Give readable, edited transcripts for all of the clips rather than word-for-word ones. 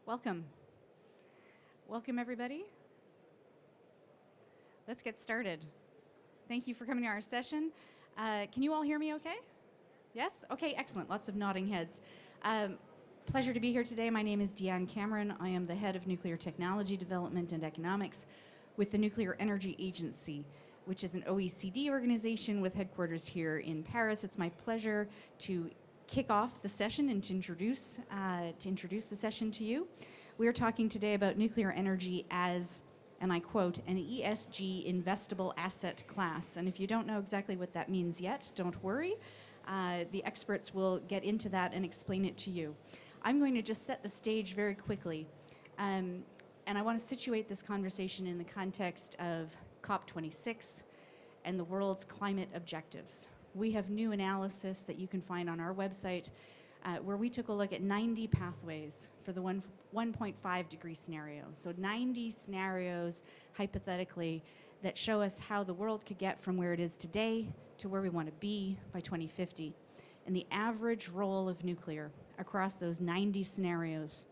Welcome. Welcome, everybody. Let's get started. Thank you for coming to our session. Can you all hear me okay? Yes? Okay, excellent. Lots of nodding heads. Pleasure to be here today. My name is Deanne Cameron. I am the head of Nuclear Technology Development and Economics with the Nuclear Energy Agency, which is an OECD organization with headquarters here in Paris. It's my pleasure to kick off the session and to introduce the session to you. We are talking today about nuclear energy as, and I quote, an ESG investable asset class. And if you don't know exactly what that means yet, don't worry. The experts will get into that and explain it to you. I'm going to just set the stage very quickly. And I want to situate this conversation in the context of COP26 and the world's climate objectives. We have new analysis that you can find on our website where we took a look at 90 pathways for the 1.5 degree scenario. So 90 scenarios, hypothetically, that show us how the world could get from where it is today to where we want to be by 2050. And the average role of nuclear across those 90 scenarios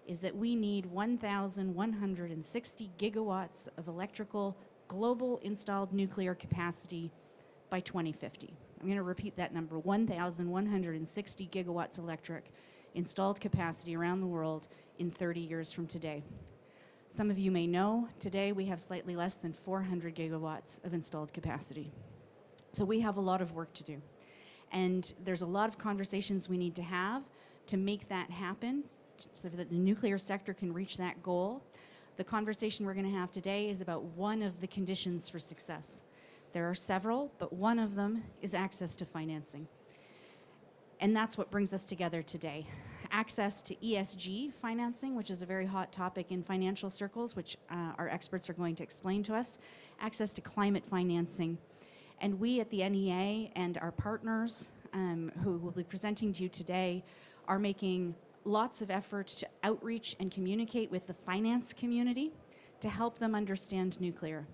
is that we need 1,160 gigawatts of electrical global installed nuclear capacity by 2050. I'm going to repeat that number, 1,160 gigawatts electric installed capacity around the world in 30 years from today. Some of you may know, today we have slightly less than 400 gigawatts of installed capacity. So we have a lot of work to do. And there's a lot of conversations we need to have to make that happen so that the nuclear sector can reach that goal. The conversation we're going to have today is about one of the conditions for success. There are several, but one of them is access to financing. And that's what brings us together today. Access to ESG financing, which is a very hot topic in financial circles, which our experts are going to explain to us. Access to climate financing. And we at the NEA and our partners who will be presenting to you today are making lots of efforts to outreach and communicate with the finance community to help them understand nuclear.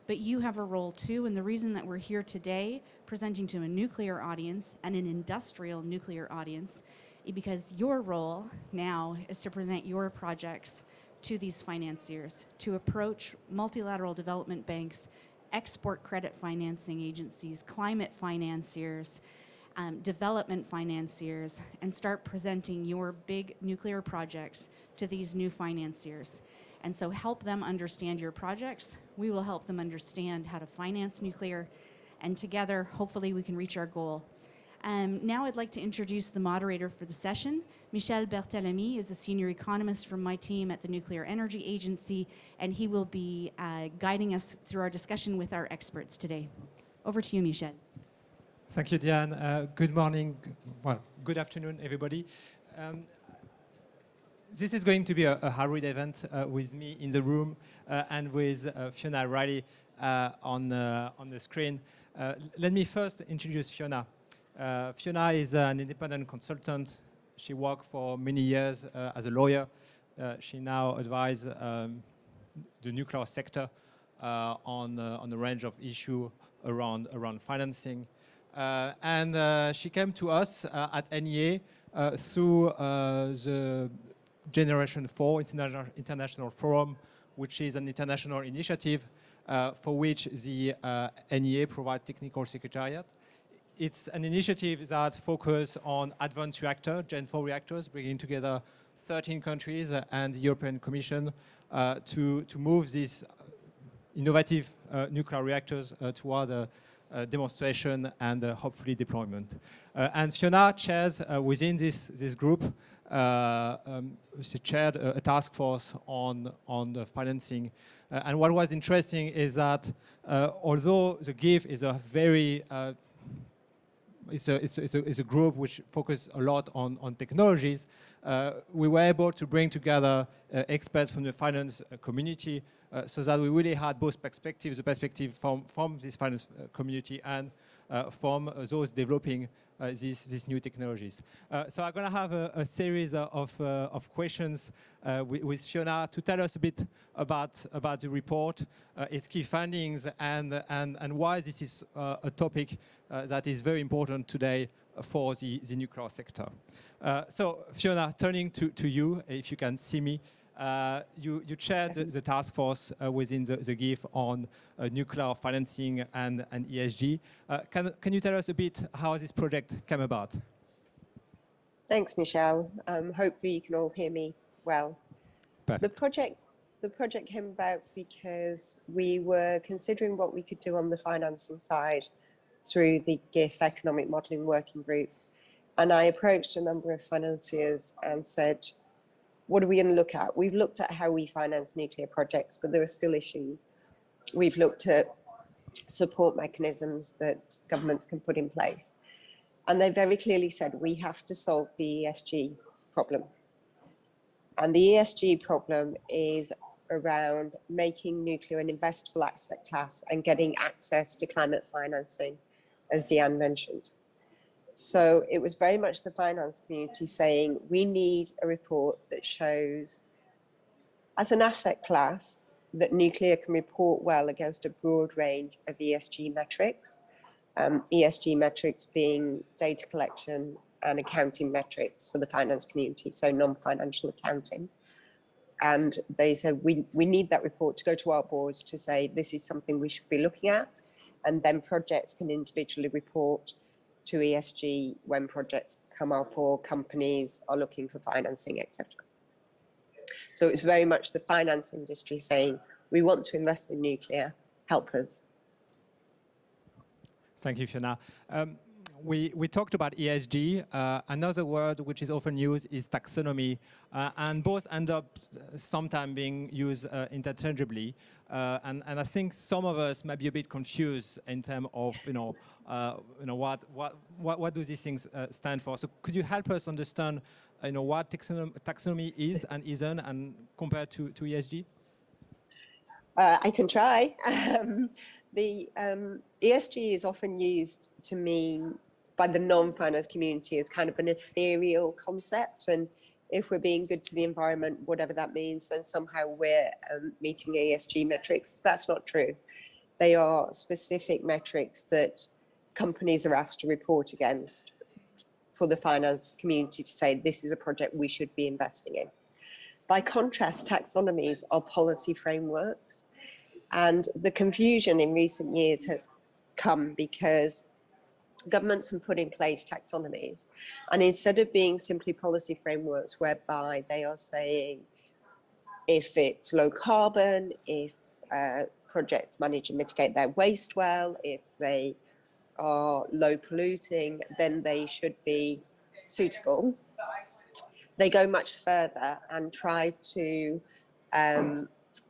But you have a role too, and the reason that we're here today presenting to a nuclear audience and an industrial nuclear audience is because your role now is to present your projects to these financiers, to approach multilateral development banks, export credit financing agencies, climate financiers, development financiers, and start presenting your big nuclear projects to these new financiers. And so help them understand your projects. We will help them understand how to finance nuclear. And together, hopefully, we can reach our goal. Now I'd like to introduce the moderator for the session. Michel Berthelemy is a senior economist from my team at the Nuclear Energy Agency, and he will be guiding us through our discussion with our experts today. Over to you, Michel. Thank you, Diane. Good morning, good afternoon, everybody. This is going to be a hybrid event with me in the room and with Fiona Riley on the screen. Let me first introduce Fiona. Fiona is an independent consultant. She worked for many years as a lawyer. She now advises the nuclear sector on a range of issues around financing. And she came to us at NEA through the Generation 4 International Forum, which is an international initiative for which the NEA provides technical secretariat. It's an initiative that focuses on advanced reactor, Gen 4 reactors, bringing together 13 countries and the European Commission to move these innovative nuclear reactors toward demonstration and hopefully deployment. And Fiona chairs within this group, she chaired a task force on the financing. And what was interesting is that although the GIF is a very it's a group which focuses a lot on technologies, we were able to bring together experts from the finance community so that we really had both perspectives, the perspective from this finance community and from those developing these new technologies. So I'm going to have a series of questions with Fiona to tell us a bit about the report, its key findings, and why this is a topic that is very important today for the nuclear sector. So Fiona, turning to you, if you can see me, you chaired the task force within the GIF on nuclear financing and ESG. Can you tell us a bit how this project came about? Thanks, Michelle. Hopefully you can all hear me well. Perfect. The project came about because we were considering what we could do on the financing side through the GIF Economic Modelling Working Group. And I approached a number of financiers and said, what are we going to look at? We've looked at how we finance nuclear projects, but there are still issues. We've looked at support mechanisms that governments can put in place. And they very clearly said, we have to solve the ESG problem. And the ESG problem is around making nuclear an investable asset class and getting access to climate financing, as Deanne mentioned. So it was very much the finance community saying, we need a report that shows, as an asset class, that nuclear can report well against a broad range of ESG metrics. ESG metrics being data collection and accounting metrics for the finance community, so non-financial accounting. And they said, we need that report to go to our boards to say, this is something we should be looking at. And then projects can individually report to ESG when projects come up or companies are looking for financing, etc. So it's very much the finance industry saying, we want to invest in nuclear, help us. Thank you, Fiona. We talked about ESG. Another word which is often used is taxonomy, and both end up sometimes being used interchangeably. And I think some of us might be a bit confused in terms of what do these things stand for. So could you help us understand what taxonomy is and isn't, and compared to ESG? I can try. The ESG is often used to mean by the non-finance community as kind of an ethereal concept. And if we're being good to the environment, whatever that means, then somehow we're meeting ESG metrics. That's not true. They are specific metrics that companies are asked to report against for the finance community to say, this is a project we should be investing in. By contrast, taxonomies are policy frameworks. And the confusion in recent years has come because governments have put in place taxonomies. And instead of being simply policy frameworks whereby they are saying, if it's low carbon, if projects manage to mitigate their waste well, if they are low polluting, then they should be suitable. They go much further and try to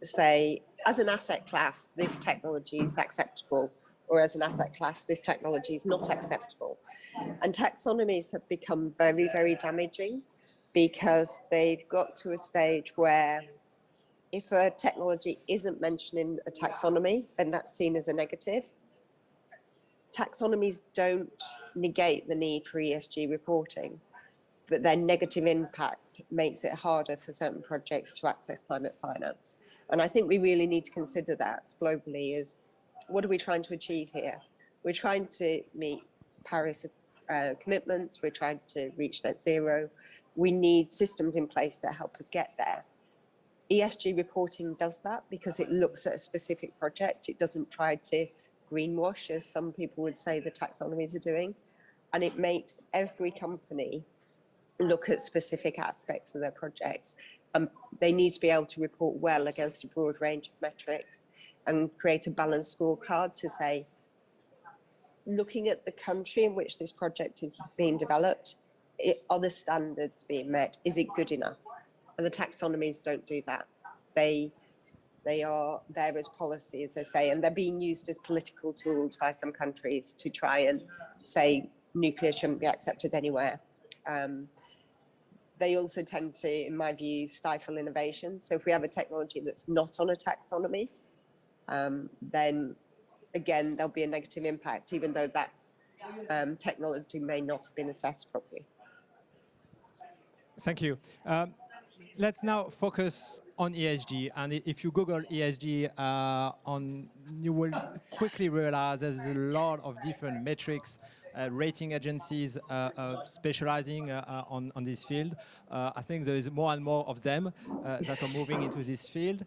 say, as an asset class, this technology is acceptable, or as an asset class, this technology is not acceptable. And taxonomies have become very, very damaging because they've got to a stage where if a technology isn't mentioned in a taxonomy, then that's seen as a negative. Taxonomies don't negate the need for ESG reporting, but their negative impact makes it harder for certain projects to access climate finance. And I think we really need to consider that globally is, what are we trying to achieve here? We're trying to meet Paris commitments, we're trying to reach net zero. We need systems in place that help us get there. ESG reporting does that because it looks at a specific project. It doesn't try to greenwash, as some people would say the taxonomies are doing. And it makes every company look at specific aspects of their projects. They need to be able to report well against a broad range of metrics and create a balanced scorecard to say, looking at the country in which this project is being developed, are the standards being met? Is it good enough? And the taxonomies don't do that. They are there as policy, as I say, and they're being used as political tools by some countries to try and say nuclear shouldn't be accepted anywhere. They also tend to, in my view, stifle innovation. So if we have a technology that's not on a taxonomy, then again, there'll be a negative impact, even though that technology may not have been assessed properly. Thank you. Let's now focus on ESG. And if you Google ESG, you will quickly realize there's a lot of different metrics rating agencies specializing on this field. I think there is more and more of them that are moving into this field.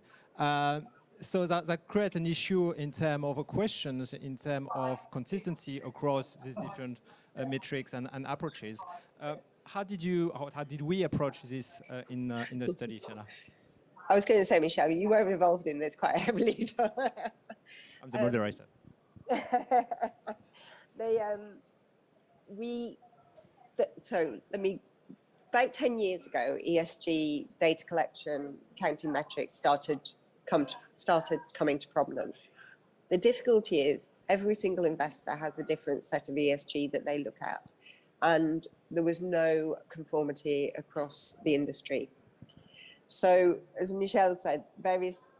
So that creates an issue in terms of questions, in terms of consistency across these different metrics and approaches. How did we approach this in the study, Fiona? I was going to say, Michelle, you were involved in this quite heavily. So I'm the moderator. About 10 years ago, ESG data collection, counting metrics started coming to prominence. The difficulty is every single investor has a different set of ESG that they look at, and there was no conformity across the industry. So, as Michelle said, various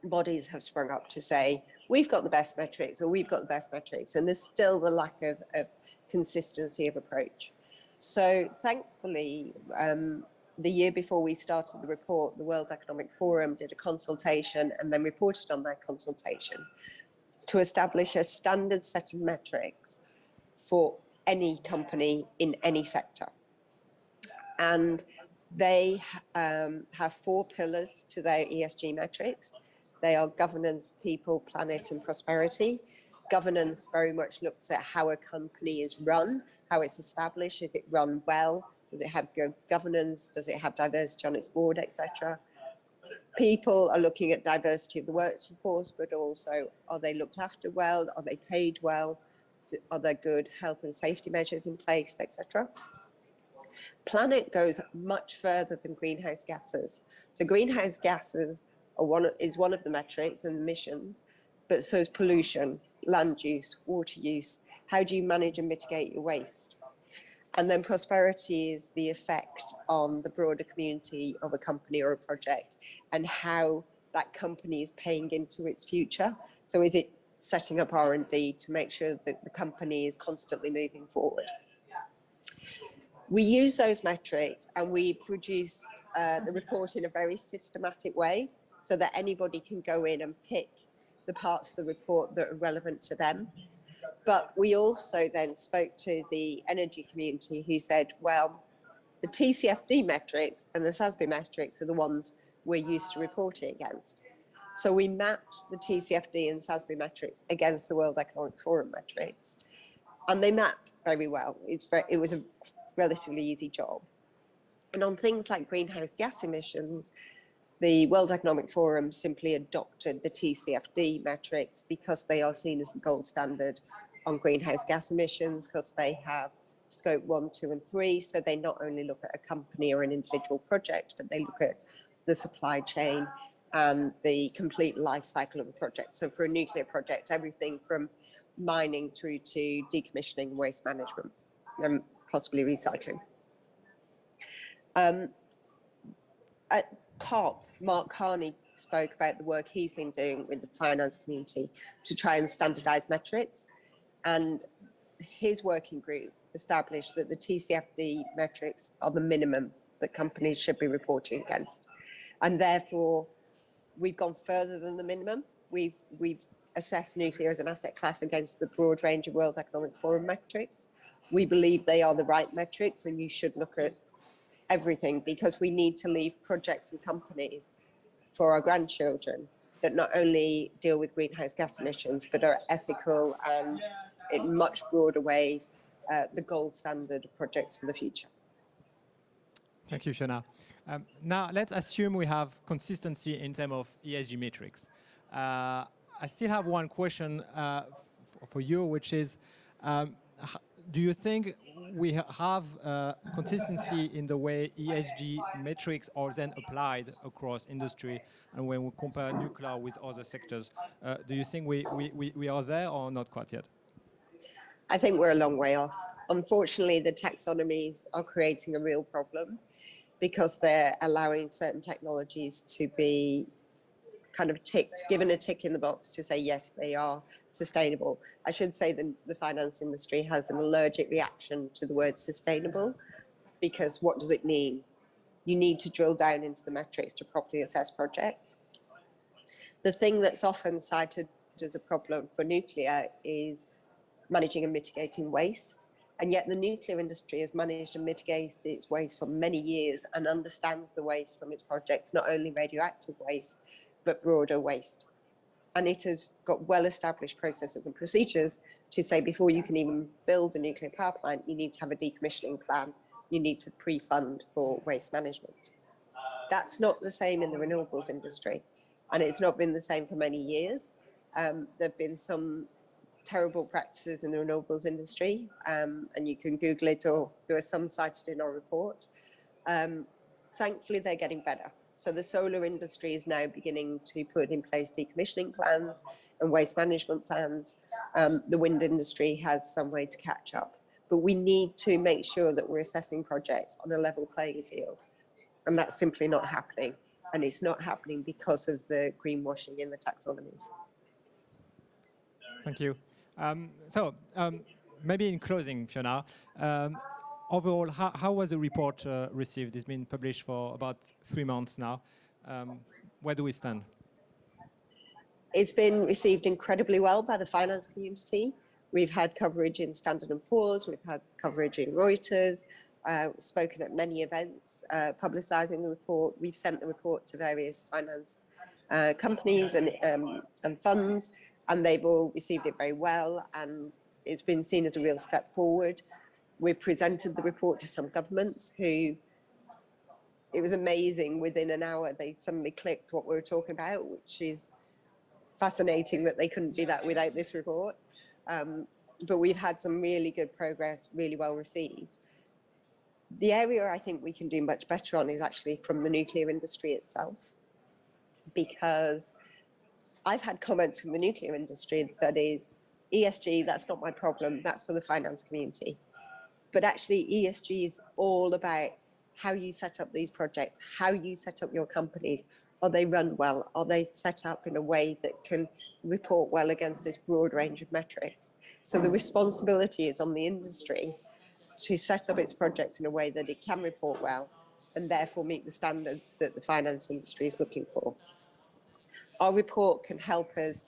bodies have sprung up to say, we've got the best metrics, or we've got the best metrics, and there's still the lack of consistency of approach. So thankfully, the year before we started the report, the World Economic Forum did a consultation and then reported on that consultation to establish a standard set of metrics for any company in any sector. And they have 4 pillars to their ESG metrics. They are governance, people, planet, and prosperity. Governance very much looks at how a company is run, how it's established. Is it run well? Does it have good governance? Does it have diversity on its board, etc.? People are looking at diversity of the workforce, but also, are they looked after well? Are they paid well? Are there good health and safety measures in place, etc.? Planet goes much further than greenhouse gases. So greenhouse gases is one of the metrics and emissions, but so is pollution, land use, water use. How do you manage and mitigate your waste? And then prosperity is the effect on the broader community of a company or a project and how that company is paying into its future. So is it setting up R&D to make sure that the company is constantly moving forward? We use those metrics and we produced the report in a very systematic way so that anybody can go in and pick the parts of the report that are relevant to them. But we also then spoke to the energy community who said, well, the TCFD metrics and the SASB metrics are the ones we're used to reporting against. So we mapped the TCFD and SASB metrics against the World Economic Forum metrics, and they map very well. It was a relatively easy job. And on things like greenhouse gas emissions, the World Economic Forum simply adopted the TCFD metrics because they are seen as the gold standard on greenhouse gas emissions, because they have scope 1, 2, and 3. So they not only look at a company or an individual project, but they look at the supply chain and the complete life cycle of a project. So for a nuclear project, everything from mining through to decommissioning, waste management, and possibly recycling. At COP, Mark Carney spoke about the work he's been doing with the finance community to try and standardize metrics. And his working group established that the TCFD metrics are the minimum that companies should be reporting against. And therefore, we've gone further than the minimum. We've assessed nuclear as an asset class against the broad range of World Economic Forum metrics. We believe they are the right metrics, and you should look at everything, because we need to leave projects and companies for our grandchildren that not only deal with greenhouse gas emissions, but are ethical and in much broader ways, the gold standard of projects for the future. Thank you, Fiona. Now, let's assume we have consistency in terms of ESG metrics. I still have one question for you, which is, do you think we have consistency in the way ESG metrics are then applied across industry, and when we compare nuclear with other sectors? Do you think we are there or not quite yet? I think we're a long way off. Unfortunately, the taxonomies are creating a real problem because they're allowing certain technologies to be kind of given a tick in the box to say, yes, they are sustainable. I should say the finance industry has an allergic reaction to the word sustainable, because what does it mean? You need to drill down into the metrics to properly assess projects. The thing that's often cited as a problem for nuclear is managing and mitigating waste. And yet the nuclear industry has managed and mitigated its waste for many years and understands the waste from its projects, not only radioactive waste, but broader waste. And it has got well-established processes and procedures to say before you can even build a nuclear power plant, you need to have a decommissioning plan. You need to pre-fund for waste management. That's not the same in the renewables industry. And it's not been the same for many years. There have been some terrible practices in the renewables industry, and you can Google it, or there are some cited in our report. Thankfully, they're getting better. So the solar industry is now beginning to put in place decommissioning plans and waste management plans. The wind industry has some way to catch up, but we need to make sure that we're assessing projects on a level playing field, and that's simply not happening. And it's not happening because of the greenwashing in the taxonomies. Thank you. Maybe in closing, Fiona, overall, how was the report received? It's been published for about 3 months now. Where do we stand? It's been received incredibly well by the finance community. We've had coverage in Standard & Poor's, we've had coverage in Reuters, spoken at many events, publicising the report. We've sent the report to various finance companies and funds, and they've all received it very well, and it's been seen as a real step forward. We presented the report to some governments who, it was amazing, within an hour they suddenly clicked what we were talking about, which is fascinating that they couldn't do that without this report. But we've had some really good progress, really well received. The area I think we can do much better on is actually from the nuclear industry itself, because I've had comments from the nuclear industry that is, ESG, that's not my problem, that's for the finance community. But actually ESG is all about how you set up these projects, how you set up your companies. Are they run well? Are they set up in a way that can report well against this broad range of metrics? So the responsibility is on the industry to set up its projects in a way that it can report well and therefore meet the standards that the finance industry is looking for. Our report can help us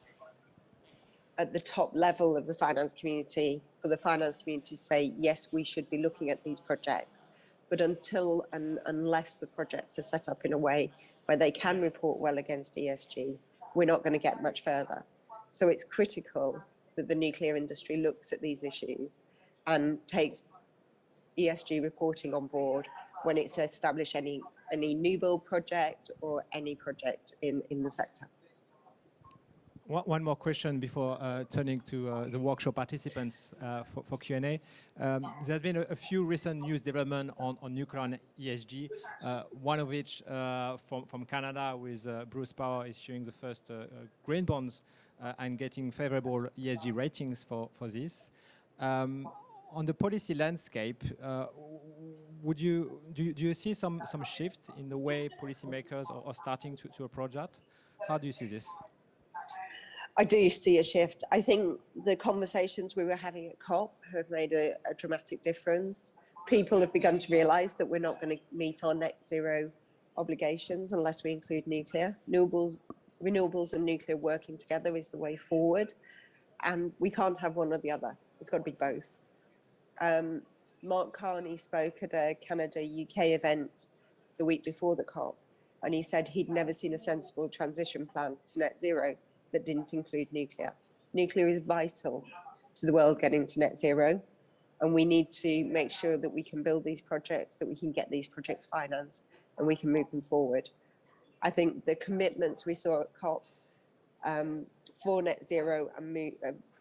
at the top level of the finance community, for the finance community to say, yes, we should be looking at these projects. But until and unless the projects are set up in a way where they can report well against ESG, we're not going to get much further. So it's critical that the nuclear industry looks at these issues and takes ESG reporting on board when it's established any new build project or any project in the sector. One more question before turning to the workshop participants for Q&A. There's been a few recent news developments on nuclear and ESG, one of which from Canada with Bruce Power issuing the first green bonds and getting favorable ESG ratings for this. On the policy landscape, do you see some shift in the way policymakers are starting to approach that? How do you see this? I do see a shift. I think the conversations we were having at COP have made a dramatic difference. People have begun to realise that we're not going to meet our net zero obligations unless we include nuclear. Renewables and nuclear working together is the way forward, and we can't have one or the other. It's got to be both. Mark Carney spoke at a Canada-UK event the week before the COP, and he said he'd never seen a sensible transition plan to net zero that didn't include nuclear. Nuclear is vital to the world getting to net zero, and we need to make sure that we can build these projects, that we can get these projects financed, and we can move them forward. I think the commitments we saw at COP for net zero and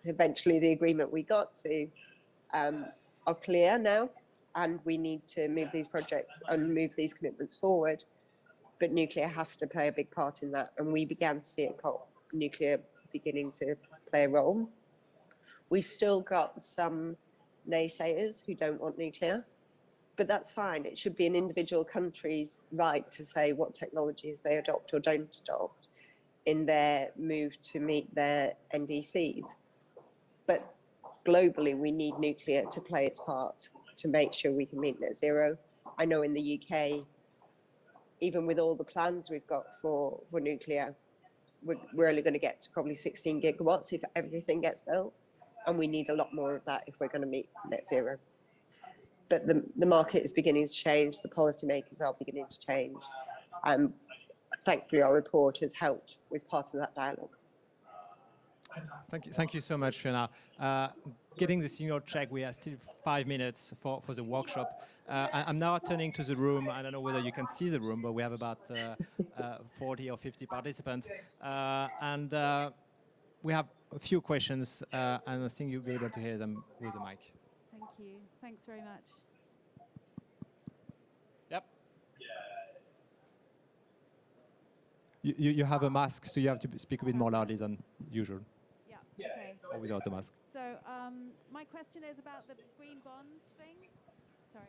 eventually the agreement we got to are clear now, and we need to move these projects and move these commitments forward. But nuclear has to play a big part in that, and we began to see at COP nuclear beginning to play a role. We've still got some naysayers who don't want nuclear, but that's fine. It should be an individual country's right to say what technologies they adopt or don't adopt in their move to meet their NDCs. But globally, we need nuclear to play its part to make sure we can meet net zero. I know in the UK, even with all the plans we've got for nuclear, we're only going to get to probably 16 gigawatts if everything gets built. and we need a lot more of that if we're going to meet net zero. But the market is beginning to change, the policymakers are beginning to change, and thankfully our report has helped with part of that dialogue. Thank you so much, Fiona. Getting the signal check, we have still 5 minutes for the workshop. I'm now turning to the room. I don't know whether you can see the room, but we have about 40 or 50 participants. We have a few questions, and I think you'll be able to hear them with the mic. Thank you. Thanks very much. Yep. You have a mask, so you have to speak a bit more loudly than usual. Yeah, okay. Or without a mask. So my question is about the green bonds thing. Sorry.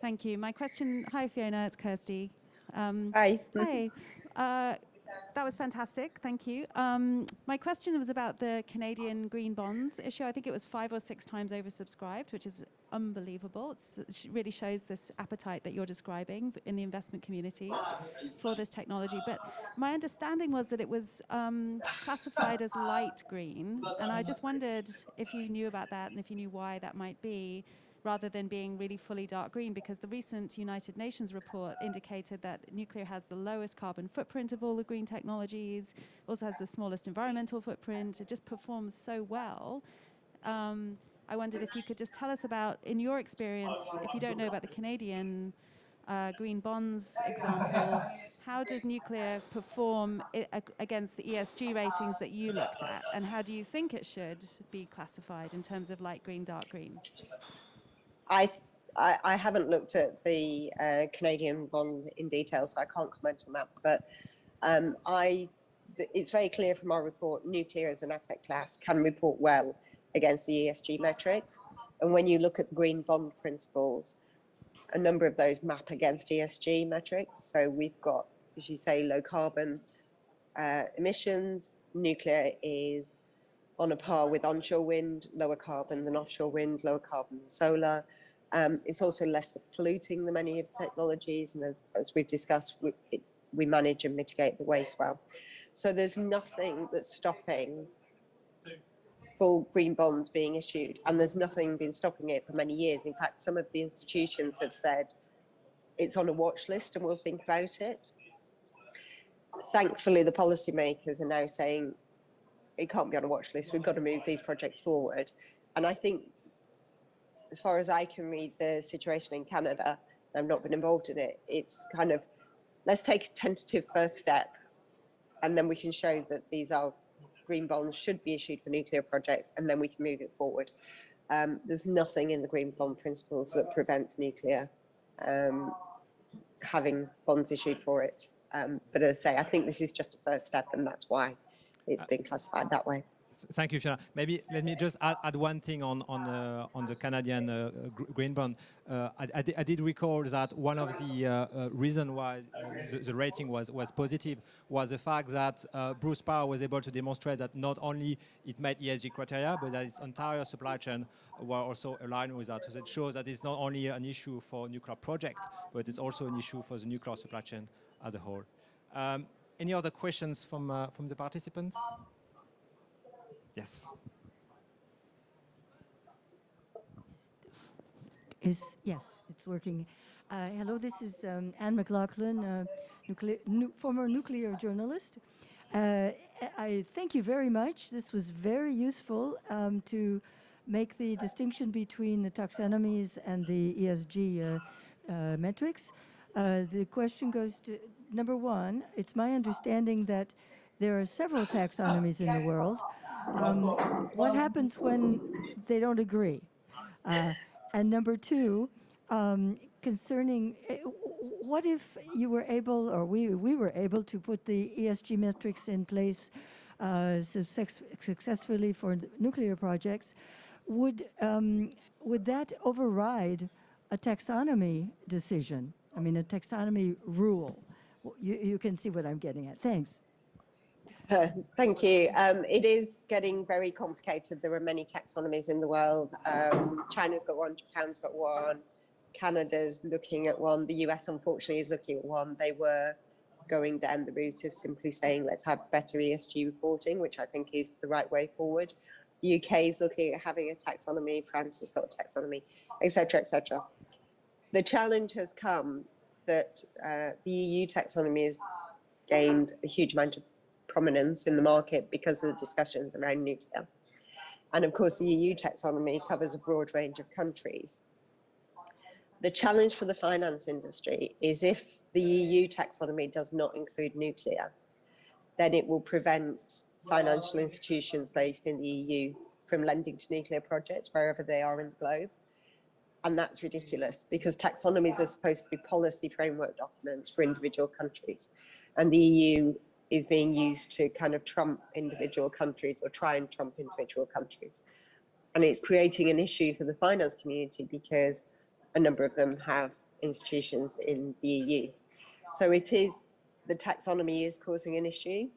Thank you. My question, hi Fiona, it's Kirsty. Hi. Hi. That was fantastic. Thank you. My question was about the Canadian green bonds issue. I think it was 5 or 6 times oversubscribed, which is unbelievable. It really shows this appetite that you're describing in the investment community for this technology. But my understanding was that it was classified as light green. And I just wondered if you knew about that and if you knew why that might be, rather than being really fully dark green, because the recent United Nations report indicated that nuclear has the lowest carbon footprint of all the green technologies, also has the smallest environmental footprint. It just performs so well. I wondered if you could just tell us about, in your experience, if you don't know about the Canadian green bonds example, how does nuclear perform against the ESG ratings that you looked at? And how do you think it should be classified in terms of light green, dark green? I haven't looked at the Canadian bond in detail, so I can't comment on that. But it's very clear from our report, nuclear as an asset class can report well against the ESG metrics. And when you look at the green bond principles, a number of those map against ESG metrics. So we've got, as you say, low carbon emissions. Nuclear is on a par with onshore wind, lower carbon than offshore wind, lower carbon than solar. It's also less polluting than many of the technologies, and as we've discussed, we manage and mitigate the waste well. So there's nothing that's stopping full green bonds being issued, and there's nothing been stopping it for many years. In fact, some of the institutions have said it's on a watch list and we'll think about it. Thankfully, the policymakers are now saying it can't be on a watch list. We've got to move these projects forward. And I think, as far as I can read the situation in Canada, I've not been involved in it, it's kind of, let's take a tentative first step, and then we can show that these are green bonds should be issued for nuclear projects, and then we can move it forward. There's nothing in the green bond principles that prevents nuclear having bonds issued for it. But as I say, I think this is just a first step, and that's why it's been classified that way. Thank you, Fiona. Maybe let me just add one thing on the Canadian green bond. I did recall that one of the reasons why the rating was positive was the fact that Bruce Power was able to demonstrate that not only it met ESG criteria, but that its entire supply chain were also aligned with that. So it shows that it's not only an issue for nuclear project, but it's also an issue for the nuclear supply chain as a whole. Any other questions from the participants? Yes. Yes, it's working. Hello, this is Anne McLaughlin, former nuclear journalist. I thank you very much. This was very useful to make the distinction between the taxonomies and the ESG metrics. The question goes to, number one, it's my understanding that there are several taxonomies in the world. What happens when they don't agree? And number two, concerning what if you were able, or we were able to put the ESG metrics in place successfully for nuclear projects, would that override a taxonomy decision? I mean, a taxonomy rule. You can see what I'm getting at. Thanks. Thank you. It is getting very complicated. There are many taxonomies in the world. China's got one, Japan's got one, Canada's looking at one, the US unfortunately is looking at one. They were going down the route of simply saying, let's have better ESG reporting, which I think is the right way forward. The UK is looking at having a taxonomy, France has got a taxonomy, etc., etc. The challenge has come that the EU taxonomy has gained a huge amount of prominence in the market because of the discussions around nuclear. And of course, the EU taxonomy covers a broad range of countries. The challenge for the finance industry is if the EU taxonomy does not include nuclear, then it will prevent financial institutions based in the EU from lending to nuclear projects wherever they are in the globe. And that's ridiculous because taxonomies are supposed to be policy framework documents for individual countries. And the EU is being used to kind of trump individual countries or try and trump individual countries. And it's creating an issue for the finance community because a number of them have institutions in the EU. So it is, the taxonomy is causing an issue.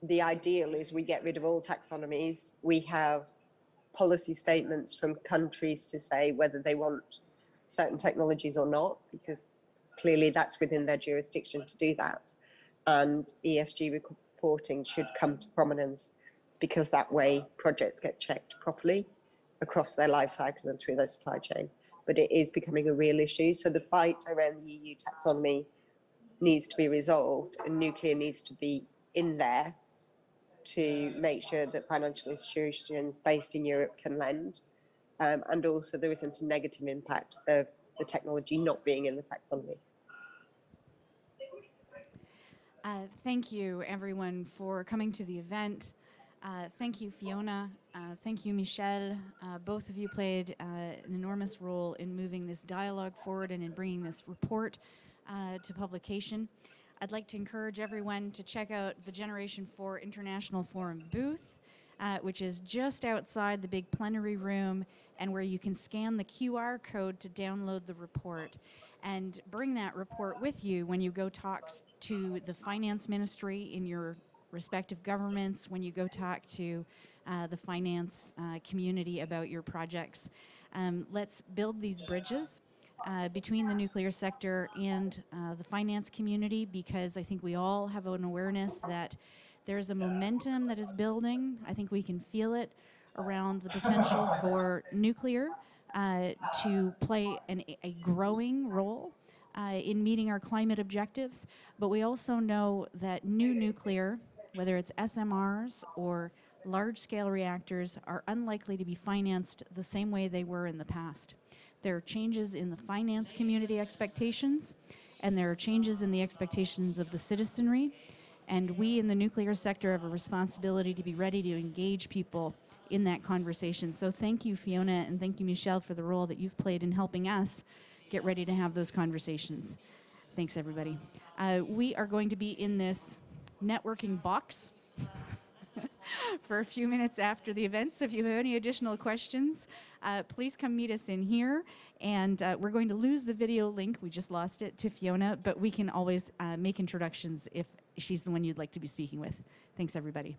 The ideal is we get rid of all taxonomies. We have policy statements from countries to say whether they want certain technologies or not, because clearly that's within their jurisdiction to do that. And ESG reporting should come to prominence because that way projects get checked properly across their life cycle and through their supply chain. But it is becoming a real issue. So the fight around the EU taxonomy needs to be resolved, and nuclear needs to be in there to make sure that financial institutions based in Europe can lend. And also there isn't a negative impact of the technology not being in the taxonomy. Thank you, everyone, for coming to the event. Thank you, Fiona. Thank you, Michelle. Both of you played an enormous role in moving this dialogue forward and in bringing this report to publication. I'd like to encourage everyone to check out the Generation 4 International Forum booth, which is just outside the big plenary room and where you can scan the QR code to download the report. And bring that report with you when you go talk to the finance ministry in your respective governments, when you go talk to the finance community about your projects. Let's build these bridges between the nuclear sector and the finance community, because I think we all have an awareness that there's a momentum that is building. I think we can feel it around the potential for nuclear to play a growing role in meeting our climate objectives. But we also know that new nuclear, whether it's SMRs or large-scale reactors, are unlikely to be financed the same way they were in the past. There are changes in the finance community expectations, and there are changes in the expectations of the citizenry. And we in the nuclear sector have a responsibility to be ready to engage people in that conversation. So thank you, Fiona, and thank you, Michelle, for the role that you've played in helping us get ready to have those conversations. Thanks, everybody. We are going to be in this networking box for a few minutes after the event. So if you have any additional questions, please come meet us in here. And we're going to lose the video link. We just lost it to Fiona, but we can always make introductions if she's the one you'd like to be speaking with. Thanks, everybody.